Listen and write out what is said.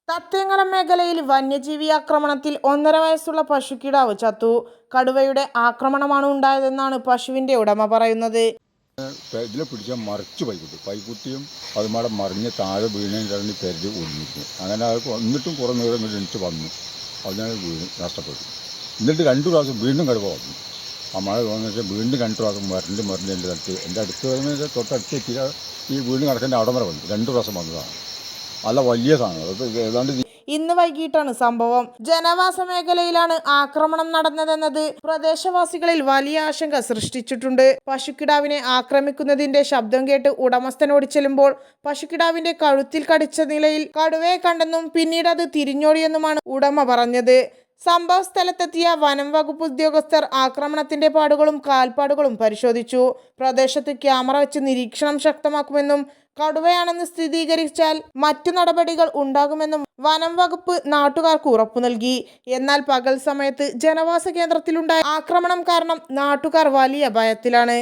തത്തേങ്ങലം മേഖലയിൽ വന്യജീവി ആക്രമണത്തിൽ 1.5 വയസ്സുള്ള പശുക്കിടാവ് ചത്തു. കടുവയുടെ ആക്രമണമാണ് ഉണ്ടായതെന്നാണ് പശുവിന്റെ ഉടമ പറയുന്നത്. ഇതിലെ പിടിച്ചാൽ മറിച്ച് പൈക്കുട്ടിയും അതുമാടെ മറിഞ്ഞ് താഴെ വീണേണ്ടി പെരടി ഒന്നിരിക്കും. അങ്ങനെ അത് എന്നിട്ടും കുറേ നേരം ഇങ്ങോട്ട് എണിച്ച് വന്നു. അതിനാണ് വീണ് നഷ്ടപ്പെട്ടു. എന്നിട്ട് 2 പ്രാവശ്യം വീണ്ടും കടുവ വന്നു. ആ മഴ തോന്നുന്ന വീണ്ടും 2 പ്രാവശ്യം മറിഞ്ഞ് എൻ്റെ അടുത്ത് വരുന്ന തൊട്ടടുത്ത് ഈ വീട് കിടക്കേണ്ട അവിടം വരെ വന്നു. 2 പ്രാവശ്യം വന്നതാണ്. നല്ല വലിയ സാധനം. അത് ഏതാണ്ട് ഇന്ന് വൈകിട്ടാണ് സംഭവം. ജനവാസ മേഖലയിലാണ് ആക്രമണം നടന്നതെന്നത് പ്രദേശവാസികളിൽ വലിയ ആശങ്ക സൃഷ്ടിച്ചിട്ടുണ്ട്. പശുക്കിടാവിനെ ആക്രമിക്കുന്നതിന്റെ ശബ്ദം കേട്ട് ഉടമസ്ഥനോട് ചെല്ലുമ്പോൾ പശുക്കിടാവിന്റെ കഴുത്തിൽ കടിച്ച നിലയിൽ കടുവയെ കണ്ടെന്നും പിന്നീട് അത് തിരിഞ്ഞോടിയെന്നുമാണ് ഉടമ പറഞ്ഞത്. സംഭവ സ്ഥലത്തെത്തിയ വനം വകുപ്പ് ഉദ്യോഗസ്ഥർ ആക്രമണത്തിന്റെ പാടുകളും കാൽപ്പാടുകളും പരിശോധിച്ചു. പ്രദേശത്ത് ക്യാമറ വെച്ച് നിരീക്ഷണം ശക്തമാക്കുമെന്നും കടുവയാണെന്ന് സ്ഥിരീകരിച്ചാൽ മറ്റു നടപടികൾ ഉണ്ടാകുമെന്നും വനം വകുപ്പ് നാട്ടുകാർക്ക് ഉറപ്പു നൽകി. എന്നാൽ പകൽ സമയത്ത് ജനവാസ കേന്ദ്രത്തിലുണ്ടായ ആക്രമണം കാരണം നാട്ടുകാർ വലിയ ഭയത്തിലാണ്.